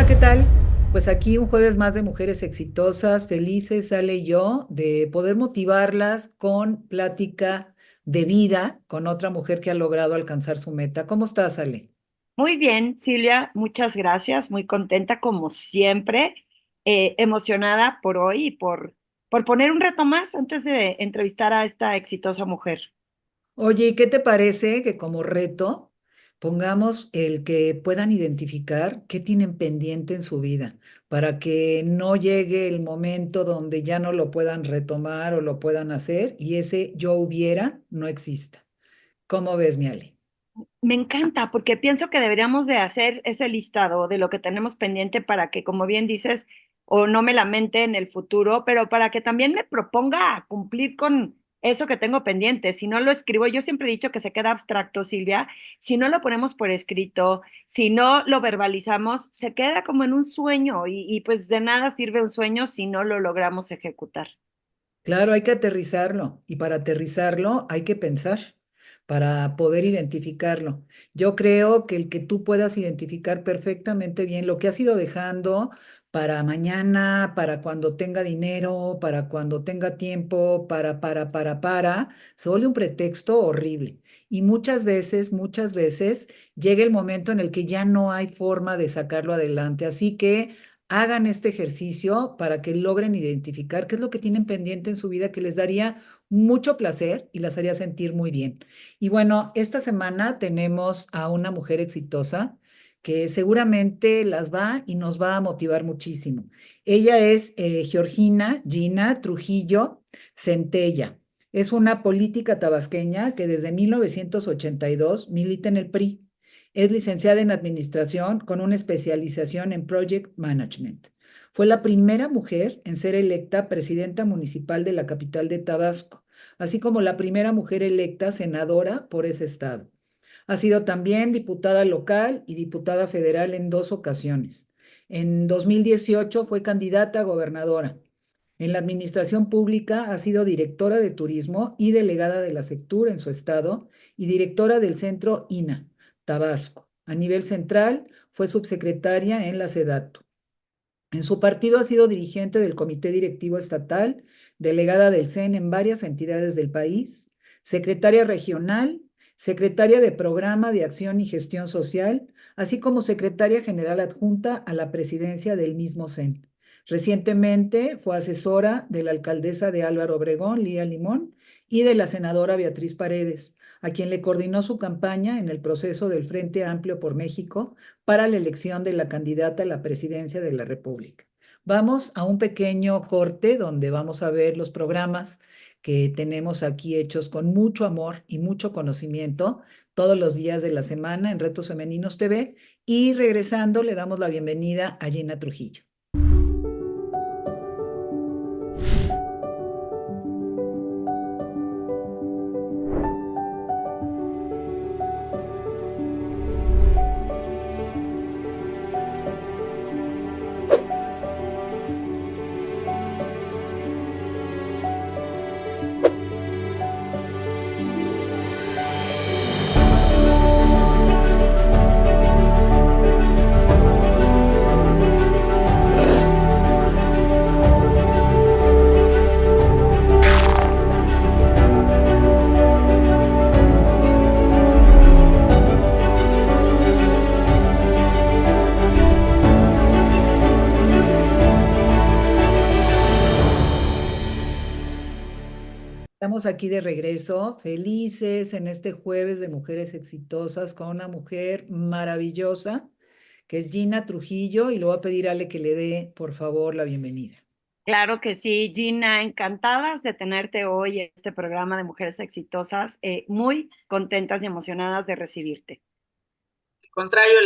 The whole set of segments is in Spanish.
¿qué tal? Pues aquí un jueves más de mujeres exitosas, felices, Ale y yo, de poder motivarlas con plática de vida con otra mujer que ha logrado alcanzar su meta. ¿Cómo estás, Ale? Muy bien, Silvia, muchas gracias, muy contenta como siempre, emocionada por hoy y por poner un reto más antes de entrevistar a esta exitosa mujer. Oye, ¿y qué te parece que como reto pongamos el que puedan identificar qué tienen pendiente en su vida para que no llegue el momento donde ya no lo puedan retomar o lo puedan hacer y ese yo hubiera no exista? ¿Cómo ves, mi Ale? Me encanta porque pienso que deberíamos de hacer ese listado de lo que tenemos pendiente para que, como bien dices, o no me lamente en el futuro, pero para que también me proponga cumplir con eso que tengo pendiente. Si no lo escribo, yo siempre he dicho que se queda abstracto, Silvia. Si no lo ponemos por escrito, si no lo verbalizamos, se queda como en un sueño y pues de nada sirve un sueño si no lo logramos ejecutar. Claro, hay que aterrizarlo y para aterrizarlo hay que pensar para poder identificarlo. Yo creo que el que tú puedas identificar perfectamente bien lo que has ido dejando para mañana, para cuando tenga dinero, para cuando tenga tiempo, se vuelve un pretexto horrible. Y muchas veces llega el momento en el que ya no hay forma de sacarlo adelante. Así que hagan este ejercicio para que logren identificar qué es lo que tienen pendiente en su vida que les daría mucho placer y las haría sentir muy bien. Y bueno, esta semana tenemos a una mujer exitosa que seguramente las va y nos va a motivar muchísimo. Ella es Georgina Gina Trujillo Centella. Es una política tabasqueña que desde 1982 milita en el PRI. Es licenciada en Administración con una especialización en Project Management. Fue la primera mujer en ser electa presidenta municipal de la capital de Tabasco, así como la primera mujer electa senadora por ese estado. Ha sido también diputada local y diputada federal en dos ocasiones. En 2018 fue candidata a gobernadora. En la administración pública ha sido directora de turismo y delegada de la Sectur en su estado y directora del centro INA, Tabasco. A nivel central fue subsecretaria en la SEDATU. En su partido ha sido dirigente del Comité Directivo Estatal, delegada del CEN en varias entidades del país, secretaria regional, secretaria de Programa de Acción y Gestión Social, así como secretaria general adjunta a la presidencia del mismo CEN. Recientemente fue asesora de la alcaldesa de Álvaro Obregón, Lía Limón, y de la senadora Beatriz Paredes, a quien le coordinó su campaña en el proceso del Frente Amplio por México para la elección de la candidata a la presidencia de la República. Vamos a un pequeño corte donde vamos a ver los programas que tenemos aquí hechos con mucho amor y mucho conocimiento todos los días de la semana en Retos Femeninos TV y regresando le damos la bienvenida a Gina Trujillo. Estamos aquí de regreso, felices en este jueves de mujeres exitosas con una mujer maravillosa que es Gina Trujillo y le voy a pedir a Ale que le dé, por favor, la bienvenida. Claro que sí, Gina, encantadas de tenerte hoy en este programa de Mujeres Exitosas, muy contentas y emocionadas de recibirte. Contrario,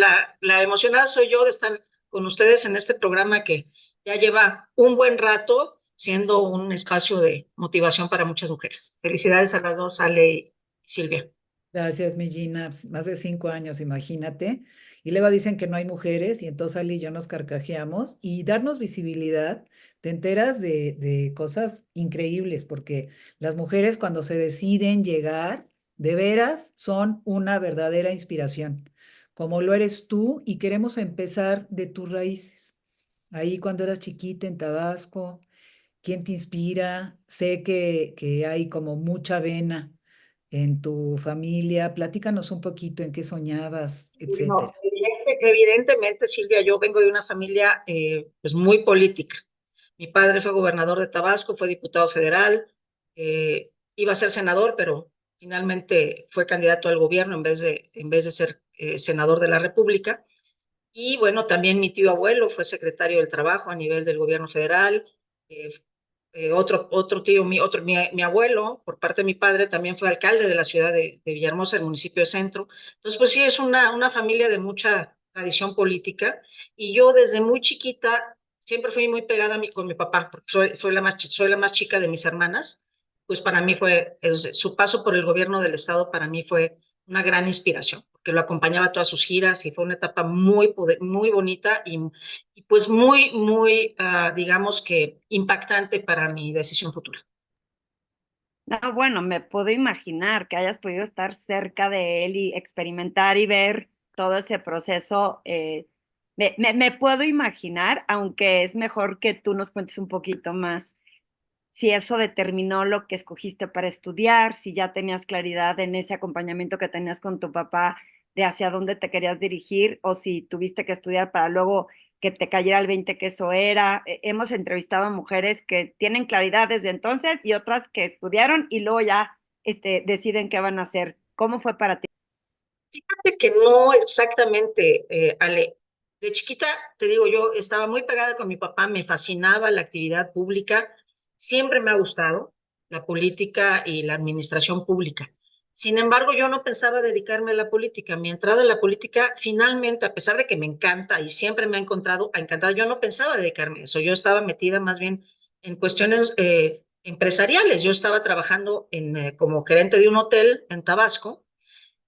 la emocionada soy yo de estar con ustedes en este programa que ya lleva un buen rato siendo un espacio de motivación para muchas mujeres. Felicidades a las dos, Ale y Silvia. Gracias, mi Gina. Más de 5 años, imagínate. Y luego dicen que no hay mujeres y entonces Ali y yo nos carcajeamos y darnos visibilidad, te enteras de cosas increíbles porque las mujeres cuando se deciden llegar, de veras, son una verdadera inspiración. como lo eres tú, y queremos empezar de tus raíces. Ahí cuando eras chiquita en Tabasco, ¿quién te inspira? Sé que hay como mucha vena en tu familia. Platícanos un poquito en qué soñabas, etcétera. No, evidentemente, Silvia, yo vengo de una familia pues muy política. Mi padre fue gobernador de Tabasco, fue diputado federal, iba a ser senador, pero finalmente fue candidato al gobierno en vez de ser senador de la República. Y bueno, también mi tío abuelo fue secretario del Trabajo a nivel del gobierno federal. Eh, otro tío, mi abuelo, por parte de mi padre, también fue alcalde de la ciudad de Villahermosa, el municipio de Centro. Entonces, pues sí, es una familia de mucha tradición política. Y yo desde muy chiquita siempre fui muy pegada con mi papá, porque soy la más chica de mis hermanas. Pues para mí su paso por el gobierno del estado para mí fue una gran inspiración, porque lo acompañaba a todas sus giras y fue una etapa muy bonita y pues digamos que impactante para mi decisión futura. No, bueno, me puedo imaginar que hayas podido estar cerca de él y experimentar y ver todo ese proceso. Me puedo imaginar, aunque es mejor que tú nos cuentes un poquito más si eso determinó lo que escogiste para estudiar, si ya tenías claridad en ese acompañamiento que tenías con tu papá de hacia dónde te querías dirigir, o si tuviste que estudiar para luego que te cayera el 20 que eso era. Hemos entrevistado a mujeres que tienen claridad desde entonces y otras que estudiaron y luego ya deciden qué van a hacer. ¿Cómo fue para ti? Fíjate que no exactamente, Ale. De chiquita, te digo, yo estaba muy pegada con mi papá, me fascinaba la actividad pública, siempre me ha gustado la política y la administración pública. Sin embargo, yo no pensaba dedicarme a la política. Mi entrada en la política, finalmente, a pesar de que me encanta y siempre me ha encantado, yo no pensaba dedicarme a eso. Yo estaba metida más bien en cuestiones empresariales. Yo estaba trabajando como gerente de un hotel en Tabasco.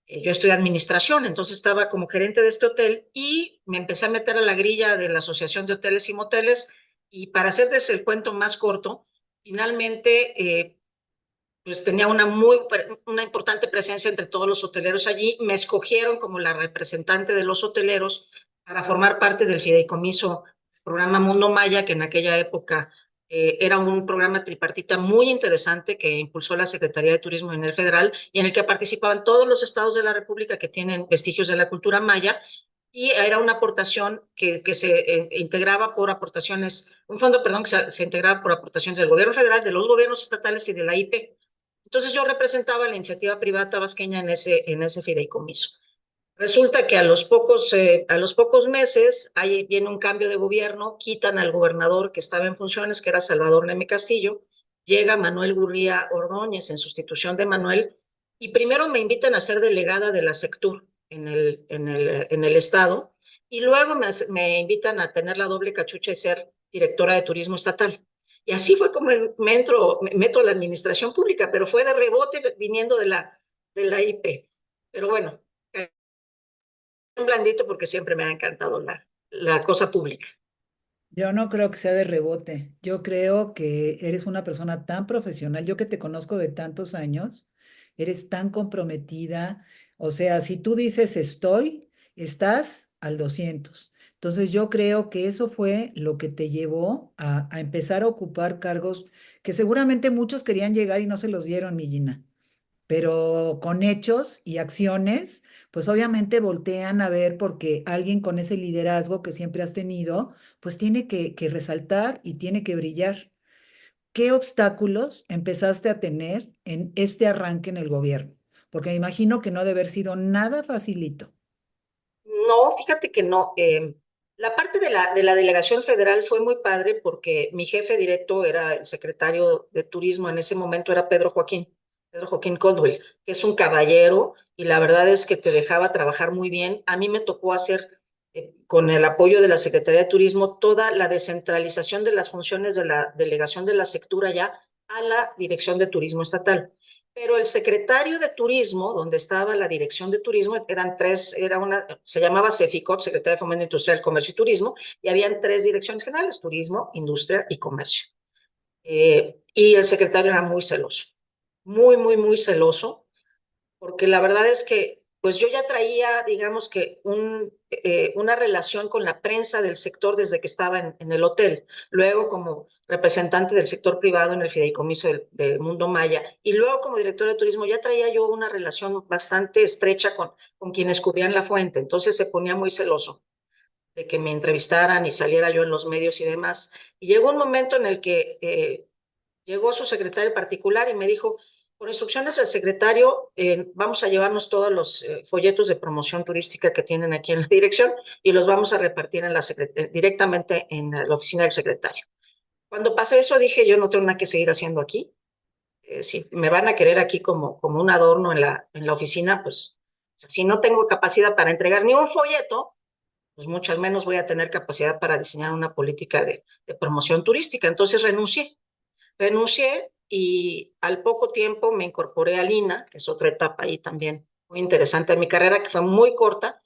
Yo estudié administración, entonces estaba como gerente de este hotel y me empecé a meter a la grilla de la Asociación de Hoteles y Moteles. Y para hacerles el cuento más corto, finalmente pues tenía una importante presencia entre todos los hoteleros allí. Me escogieron como la representante de los hoteleros para formar parte del fideicomiso programa Mundo Maya, que en aquella época era un programa tripartita muy interesante que impulsó la Secretaría de Turismo en el federal y en el que participaban todos los estados de la República que tienen vestigios de la cultura maya. Y era una aportación que se integraba por aportaciones, un fondo, perdón, que se integraba por aportaciones del gobierno federal, de los gobiernos estatales y de la IP. Entonces yo representaba la iniciativa privada tabasqueña en ese fideicomiso. Resulta que a los pocos meses ahí viene un cambio de gobierno, quitan al gobernador que estaba en funciones, que era Salvador Neme Castillo, llega Manuel Gurría Ordóñez en sustitución de Manuel, y primero me invitan a ser delegada de la Sectur en el estado, y luego me invitan a tener la doble cachucha y ser directora de turismo estatal. Y así fue como me meto a la administración pública, pero fue de rebote viniendo de la IP. Pero bueno, un blandito porque siempre me ha encantado la cosa pública. Yo no creo que sea de rebote. Yo creo que eres una persona tan profesional. Yo que te conozco de tantos años, eres tan comprometida. O sea, si tú dices estoy, estás al 200. Entonces yo creo que eso fue lo que te llevó a empezar a ocupar cargos que seguramente muchos querían llegar y no se los dieron, mi Gina, pero con hechos y acciones, pues obviamente voltean a ver porque alguien con ese liderazgo que siempre has tenido, pues tiene que resaltar y tiene que brillar. ¿Qué obstáculos empezaste a tener en este arranque en el gobierno? Porque me imagino que no debe haber sido nada facilito. No, fíjate que no. La parte de la delegación federal fue muy padre porque mi jefe directo era el secretario de Turismo en ese momento, era Pedro Joaquín Coldwell, que es un caballero y la verdad es que te dejaba trabajar muy bien. A mí me tocó hacer, con el apoyo de la Secretaría de Turismo, toda la descentralización de las funciones de la delegación de la sectura ya a la Dirección de Turismo Estatal. Pero el secretario de Turismo, donde estaba la dirección de turismo, eran tres, se llamaba CEFICOT, Secretaría de Fomento Industrial, Comercio y Turismo, y habían tres direcciones generales, turismo, industria y comercio. Y el secretario era muy celoso, muy celoso, porque la verdad es que pues yo ya traía, digamos que una relación con la prensa del sector desde que estaba en el hotel, luego como representante del sector privado en el fideicomiso del Mundo Maya, y luego como director de turismo ya traía yo una relación bastante estrecha con quienes cubrían la fuente, entonces se ponía muy celoso de que me entrevistaran y saliera yo en los medios y demás. Y llegó un momento en el que llegó su secretario particular y me dijo, por instrucciones del secretario, vamos a llevarnos todos los folletos de promoción turística que tienen aquí en la dirección y los vamos a repartir directamente en la oficina del secretario. Cuando pasé eso dije, yo no tengo nada que seguir haciendo aquí. Si me van a querer aquí como un adorno en la oficina, pues si no tengo capacidad para entregar ni un folleto, pues mucho menos voy a tener capacidad para diseñar una política de promoción turística. Entonces renuncié y al poco tiempo me incorporé a Lina, que es otra etapa ahí también muy interesante en mi carrera, que fue muy corta,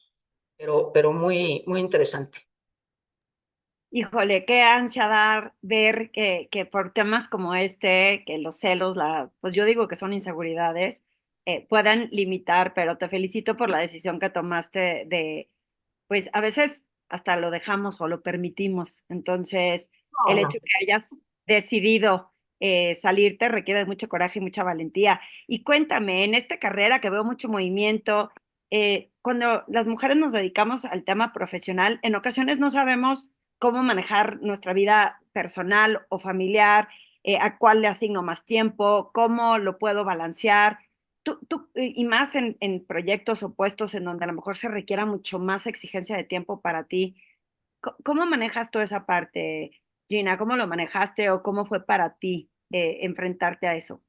pero muy, muy interesante. Híjole, qué ansia dar ver que por temas como este, que los celos, pues yo digo que son inseguridades, puedan limitar, pero te felicito por la decisión que tomaste de, pues a veces hasta lo dejamos o lo permitimos. Entonces, No, el no. hecho que hayas decidido salirte requiere de mucho coraje y mucha valentía. Y cuéntame, en esta carrera que veo mucho movimiento, cuando las mujeres nos dedicamos al tema profesional, en ocasiones no sabemos cómo manejar nuestra vida personal o familiar, a cuál le asigno más tiempo, cómo lo puedo balancear. Y más en proyectos o puestos en donde a lo mejor se requiera mucho más exigencia de tiempo para ti. ¿Cómo manejas toda esa parte, Gina? ¿Cómo lo manejaste o cómo fue para ti enfrentarte a eso?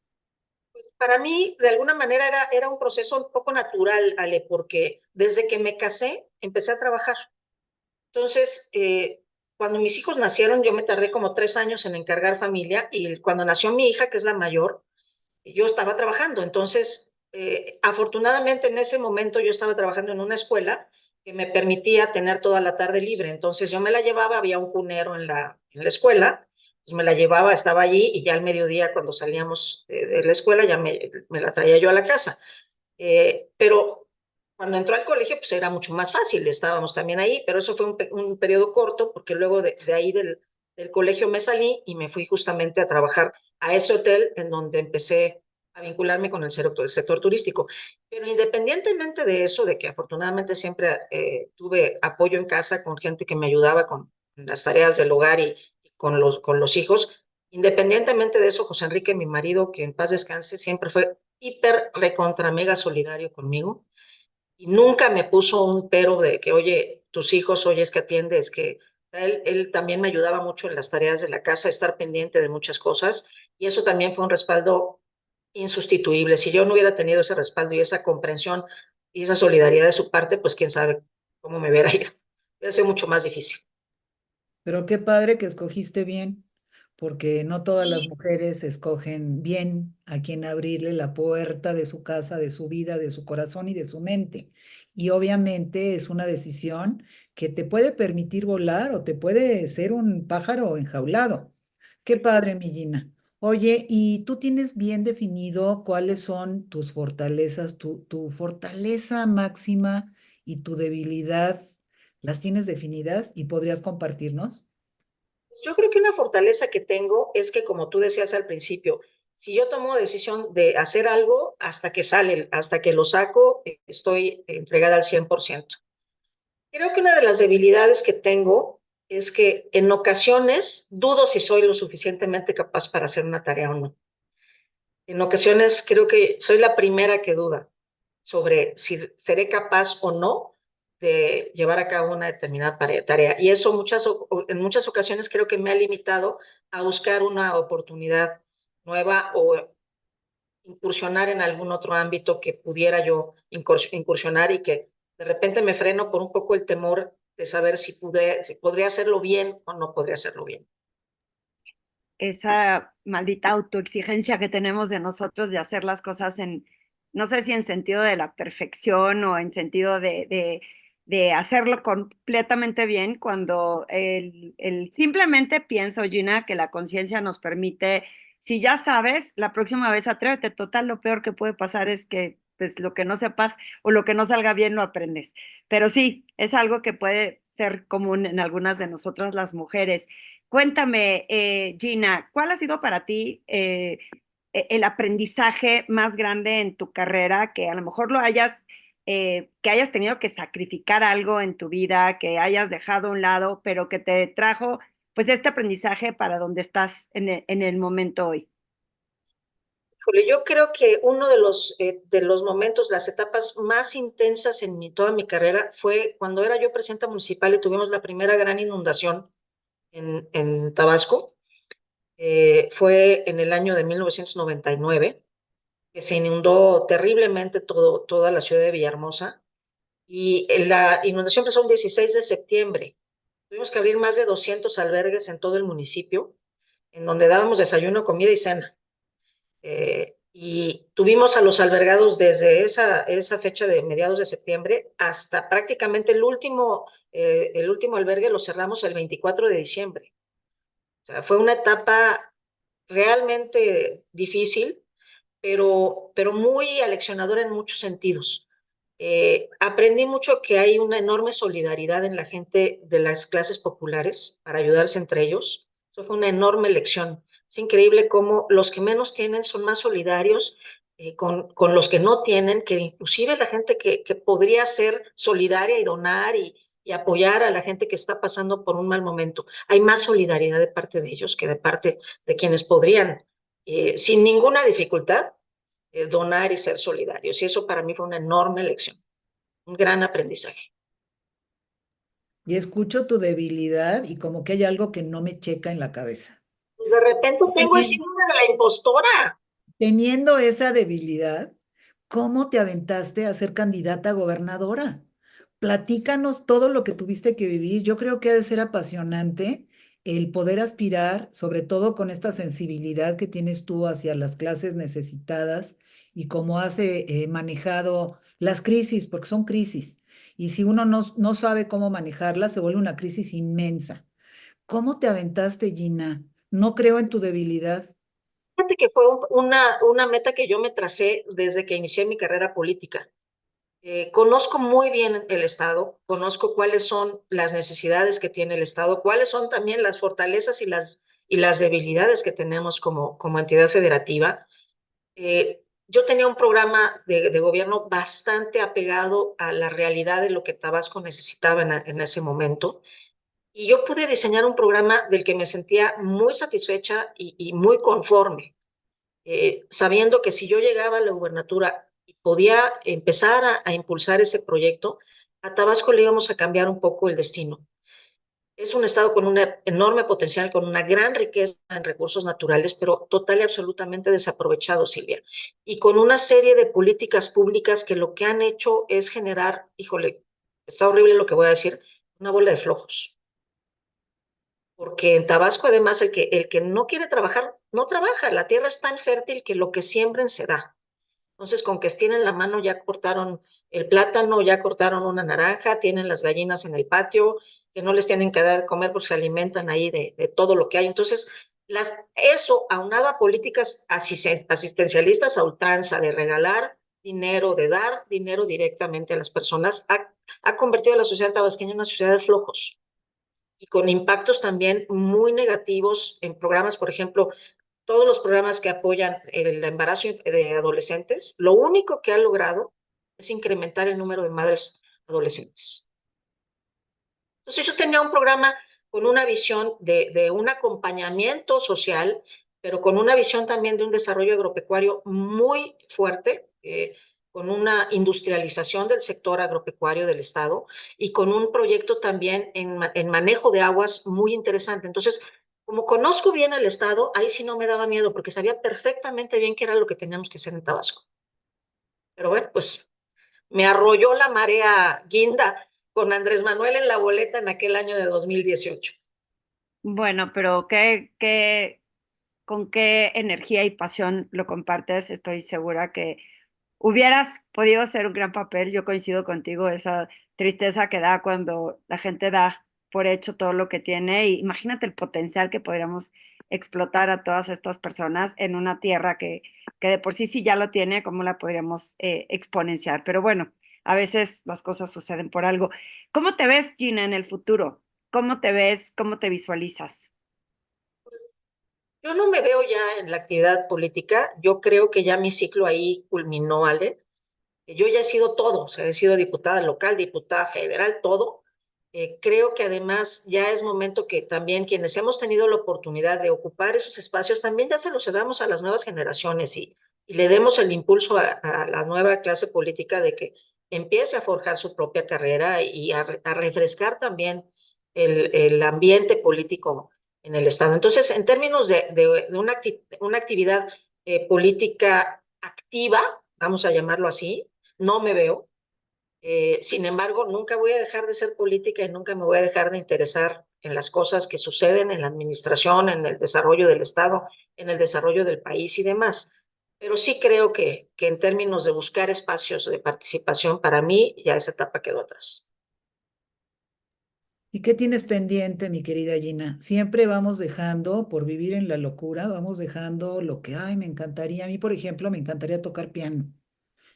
Para mí, de alguna manera, era un proceso un poco natural, Ale, porque desde que me casé, empecé a trabajar. Entonces, cuando mis hijos nacieron, yo me tardé como 3 años en encargar familia y cuando nació mi hija, que es la mayor, yo estaba trabajando. Entonces, afortunadamente en ese momento yo estaba trabajando en una escuela que me permitía tener toda la tarde libre. Entonces yo me la llevaba, había un cunero en la escuela, pues me la llevaba, estaba allí y ya al mediodía cuando salíamos de la escuela ya me la traía yo a la casa. Pero cuando entró al colegio, pues era mucho más fácil, estábamos también ahí, pero eso fue un periodo corto porque luego de ahí del colegio me salí y me fui justamente a trabajar a ese hotel en donde empecé a vincularme con el sector turístico. Pero independientemente de eso, de que afortunadamente siempre tuve apoyo en casa con gente que me ayudaba con las tareas del hogar y con los hijos, independientemente de eso, José Enrique, mi marido, que en paz descanse, siempre fue hiper recontra mega solidario conmigo y nunca me puso un pero de que, oye, tus hijos, oye, es que atiende, es que él también me ayudaba mucho en las tareas de la casa, estar pendiente de muchas cosas y eso también fue un respaldo insustituible. Si yo no hubiera tenido ese respaldo y esa comprensión y esa solidaridad de su parte, pues quién sabe cómo me hubiera ido. Hubiera sido mucho más difícil. Pero qué padre que escogiste bien, porque no todas las Y mujeres escogen bien a quien abrirle la puerta de su casa, de su vida, de su corazón y de su mente. Y obviamente es una decisión que te puede permitir volar o te puede ser un pájaro enjaulado. Qué padre, mi Gina. Oye, ¿y tú tienes bien definido cuáles son tus fortalezas, tu fortaleza máxima y tu debilidad? ¿Las tienes definidas y podrías compartirnos? yo creo que una fortaleza que tengo es que, como tú decías al principio, si yo tomo decisión de hacer algo, hasta que sale, hasta que lo saco, estoy entregada al 100%. Creo que una de las debilidades que tengo es que en ocasiones dudo si soy lo suficientemente capaz para hacer una tarea o no. En ocasiones creo que soy la primera que duda sobre si seré capaz o no de llevar a cabo una determinada tarea. Y eso en muchas ocasiones creo que me ha limitado a buscar una oportunidad nueva o incursionar en algún otro ámbito que pudiera yo incursionar y que de repente me freno por un poco el temor de saber si podría hacerlo bien o no podría hacerlo bien. Esa maldita autoexigencia que tenemos de nosotros de hacer las cosas no sé si en sentido de la perfección o en sentido de hacerlo completamente bien, cuando simplemente pienso, Gina, que la conciencia nos permite, si ya sabes, la próxima vez atrévete, total, lo peor que puede pasar es que pues lo que no sepas o lo que no salga bien lo aprendes. Pero sí, es algo que puede ser común en algunas de nosotras las mujeres. Cuéntame, Gina, ¿cuál ha sido para ti el aprendizaje más grande en tu carrera, que a lo mejor que hayas tenido que sacrificar algo en tu vida, que hayas dejado a un lado, pero que te trajo pues este aprendizaje para donde estás en el momento hoy? Híjole, yo creo que uno de los momentos, las etapas más intensas en toda mi carrera fue cuando era yo presidenta municipal y tuvimos la primera gran inundación en Tabasco. Fue en el año de 1999, que se inundó terriblemente toda la ciudad de Villahermosa. Y la inundación empezó el 16 de septiembre. Tuvimos que abrir más de 200 albergues en todo el municipio, en donde dábamos desayuno, comida y cena. Y tuvimos a los albergados desde esa fecha de mediados de septiembre hasta prácticamente el último albergue lo cerramos el 24 de diciembre. O sea, fue una etapa realmente difícil, pero muy aleccionadora en muchos sentidos. Aprendí mucho que hay una enorme solidaridad en la gente de las clases populares para ayudarse entre ellos. Eso fue una enorme lección. Es increíble cómo los que menos tienen son más solidarios con los que no tienen, que inclusive la gente que podría ser solidaria y donar y apoyar a la gente que está pasando por un mal momento. Hay más solidaridad de parte de ellos que de parte de quienes podrían, sin ninguna dificultad, donar y ser solidarios. Y eso para mí fue una enorme lección, un gran aprendizaje. Y escucho tu debilidad y como que hay algo que no me checa en la cabeza. Pues de repente tengo el Teni- síndrome de la impostora. Teniendo esa debilidad, ¿cómo te aventaste a ser candidata a gobernadora? Platícanos todo lo que tuviste que vivir. Yo creo que ha de ser apasionante el poder aspirar, sobre todo con esta sensibilidad que tienes tú hacia las clases necesitadas y cómo has manejado las crisis, porque son crisis. Y si uno no sabe cómo manejarlas, se vuelve una crisis inmensa. ¿Cómo te aventaste, Gina? No creo en tu debilidad. Fíjate que fue una meta que yo me tracé desde que inicié mi carrera política. Conozco muy bien el Estado, conozco cuáles son las necesidades que tiene el Estado, cuáles son también las fortalezas y las debilidades que tenemos como entidad federativa. Yo tenía un programa de gobierno bastante apegado a la realidad de lo que Tabasco necesitaba en ese momento. Y yo pude diseñar un programa del que me sentía muy satisfecha y muy conforme, sabiendo que si yo llegaba a la gubernatura y podía empezar a impulsar ese proyecto, a Tabasco le íbamos a cambiar un poco el destino. Es un estado con un enorme potencial, con una gran riqueza en recursos naturales, pero total y absolutamente desaprovechado, Silvia. Y con una serie de políticas públicas que lo que han hecho es generar, híjole, está horrible lo que voy a decir, una bola de flojos. Porque en Tabasco, además, el que no quiere trabajar, no trabaja. La tierra es tan fértil que lo que siembren se da. Entonces, con que estiren la mano, ya cortaron el plátano, ya cortaron una naranja, tienen las gallinas en el patio, que no les tienen que dar de comer porque se alimentan ahí de todo lo que hay. Entonces, eso, aunado a políticas asistencialistas a ultranza, de regalar dinero, de dar dinero directamente a las personas, ha convertido a la sociedad tabasqueña en una sociedad de flojos y con impactos también muy negativos en programas, por ejemplo, todos los programas que apoyan el embarazo de adolescentes, lo único que ha logrado es incrementar el número de madres adolescentes. Entonces yo tenía un programa con una visión de un acompañamiento social, pero con una visión también de un desarrollo agropecuario muy fuerte, con una industrialización del sector agropecuario del Estado y con un proyecto también en manejo de aguas muy interesante. Entonces, como conozco bien el Estado, ahí sí no me daba miedo porque sabía perfectamente bien qué era lo que teníamos que hacer en Tabasco. Pero bueno, pues me arrolló la marea guinda con Andrés Manuel en la boleta en aquel año de 2018. Bueno, pero con qué energía y pasión lo compartes. Estoy segura que hubieras podido hacer un gran papel. Yo coincido contigo, esa tristeza que da cuando la gente da por hecho todo lo que tiene. Y imagínate el potencial que podríamos explotar a todas estas personas en una tierra que de por sí sí ya lo tiene, ¿cómo la podríamos exponenciar? Pero bueno, a veces las cosas suceden por algo. ¿Cómo te ves, Gina, en el futuro? ¿Cómo te ves? ¿Cómo te visualizas? Yo no me veo ya en la actividad política. Yo creo que ya mi ciclo ahí culminó, Ale. Yo ya he sido todo, o sea, he sido diputada local, diputada federal, todo. Creo que además ya es momento que también quienes hemos tenido la oportunidad de ocupar esos espacios, también ya se los cedamos a las nuevas generaciones y le demos el impulso a la nueva clase política de que empiece a forjar su propia carrera y a refrescar también el ambiente político en el Estado. Entonces, en términos de una actividad política activa, vamos a llamarlo así, no me veo. Sin embargo, nunca voy a dejar de ser política y nunca me voy a dejar de interesar en las cosas que suceden en la administración, en el desarrollo del Estado, en el desarrollo del país y demás. Pero sí creo que en términos de buscar espacios de participación, para mí ya esa etapa quedó atrás. ¿Y qué tienes pendiente, mi querida Gina? Siempre vamos dejando, por vivir en la locura, vamos dejando lo que, ay, me encantaría. A mí, por ejemplo, me encantaría tocar piano.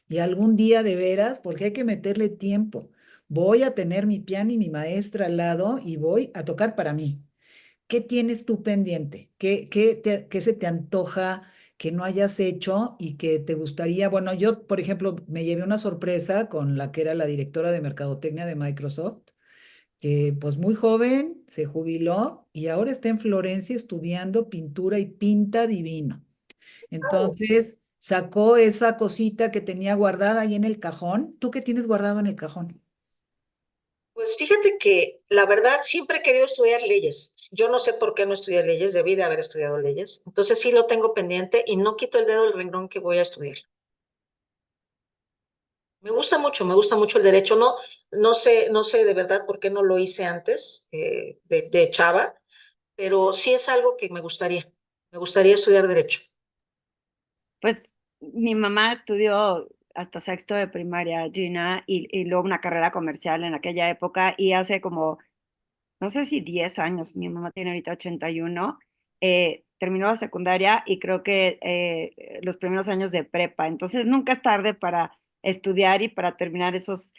Y algún día de veras, porque hay que meterle tiempo. Voy a tener mi piano y mi maestra al lado y voy a tocar para mí. ¿Qué tienes tú pendiente? ¿Qué se te antoja que no hayas hecho y que te gustaría? Bueno, yo, por ejemplo, me llevé una sorpresa con la que era la directora de mercadotecnia de Microsoft, que pues muy joven se jubiló y ahora está en Florencia estudiando pintura y pinta divino. Entonces sacó esa cosita que tenía guardada ahí en el cajón. ¿Tú qué tienes guardado en el cajón? Pues fíjate que la verdad siempre he querido estudiar leyes. Yo no sé por qué no estudié leyes, debí de haber estudiado leyes. Entonces sí lo tengo pendiente y no quito el dedo del renglón que voy a estudiar. Me gusta mucho el derecho. No, no sé de verdad por qué no lo hice antes de chava, pero sí es algo que me gustaría. Me gustaría estudiar derecho. Pues mi mamá estudió hasta sexto de primaria, Gina, y luego una carrera comercial en aquella época y hace como, no sé si 10 años, mi mamá tiene ahorita 81, terminó la secundaria y creo que los primeros años de prepa. Entonces nunca es tarde para estudiar y para terminar esos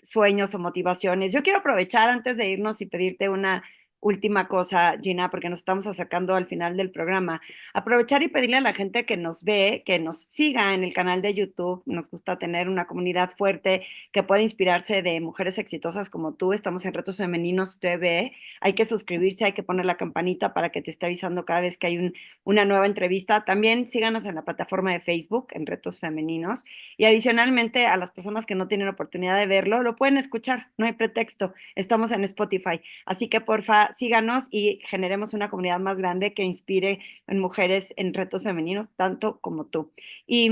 sueños o motivaciones. Yo quiero aprovechar antes de irnos y pedirte una última cosa, Gina, porque nos estamos acercando al final del programa. Aprovechar y pedirle a la gente que nos ve, que nos siga en el canal de YouTube. Nos gusta tener una comunidad fuerte que puede inspirarse de mujeres exitosas como tú. Estamos en Retos Femeninos TV. Hay que suscribirse, hay que poner la campanita para que te esté avisando cada vez que hay una nueva entrevista. También síganos en la plataforma de Facebook, en Retos Femeninos. Y adicionalmente, a las personas que no tienen oportunidad de verlo, lo pueden escuchar, no hay pretexto. Estamos en Spotify. Así que porfa, síganos y generemos una comunidad más grande que inspire en mujeres en retos femeninos, tanto como tú. Y,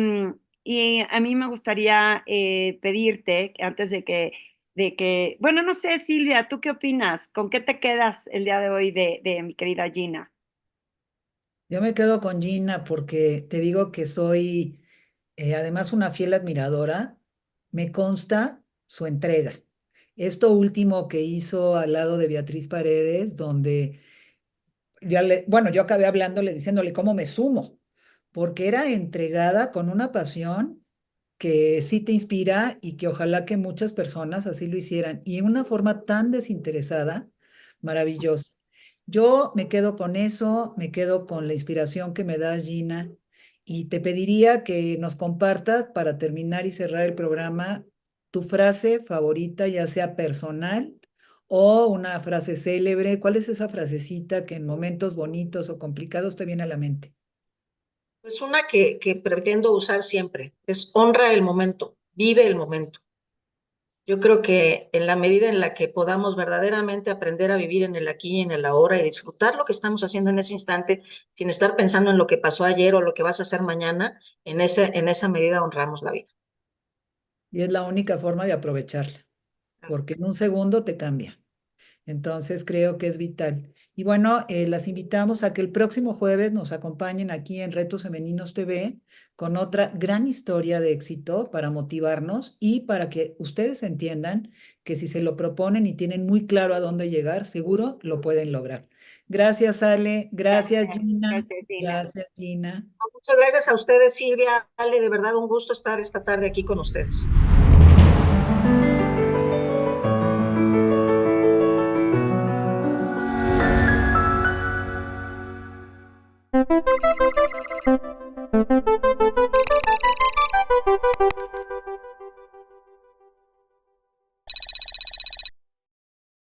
y a mí me gustaría pedirte, antes bueno, no sé, Silvia, ¿tú qué opinas? ¿Con qué te quedas el día de hoy de mi querida Gina? Yo me quedo con Gina porque te digo que soy además una fiel admiradora. Me consta su entrega. Esto último que hizo al lado de Beatriz Paredes, donde bueno, yo acabé hablándole, diciéndole cómo me sumo, porque era entregada con una pasión que sí te inspira y que ojalá que muchas personas así lo hicieran y en una forma tan desinteresada, maravilloso. Yo me quedo con eso, me quedo con la inspiración que me da Gina y te pediría que nos compartas para terminar y cerrar el programa tu frase favorita, ya sea personal o una frase célebre. ¿Cuál es esa frasecita que en momentos bonitos o complicados te viene a la mente? Pues una que pretendo usar siempre es honra el momento, vive el momento. Yo creo que en la medida en la que podamos verdaderamente aprender a vivir en el aquí y en el ahora y disfrutar lo que estamos haciendo en ese instante, sin estar pensando en lo que pasó ayer o lo que vas a hacer mañana, en esa medida honramos la vida. Y es la única forma de aprovecharla, porque en un segundo te cambia. Entonces creo que es vital. Y bueno, las invitamos a que el próximo jueves nos acompañen aquí en Retos Femeninos TV con otra gran historia de éxito para motivarnos y para que ustedes entiendan que si se lo proponen y tienen muy claro a dónde llegar, seguro lo pueden lograr. Gracias, Ale. Gracias, Gracias, Gina. gracias, Dina. Gracias, Gina. Muchas gracias a ustedes, Silvia. Ale, de verdad un gusto estar esta tarde aquí con ustedes.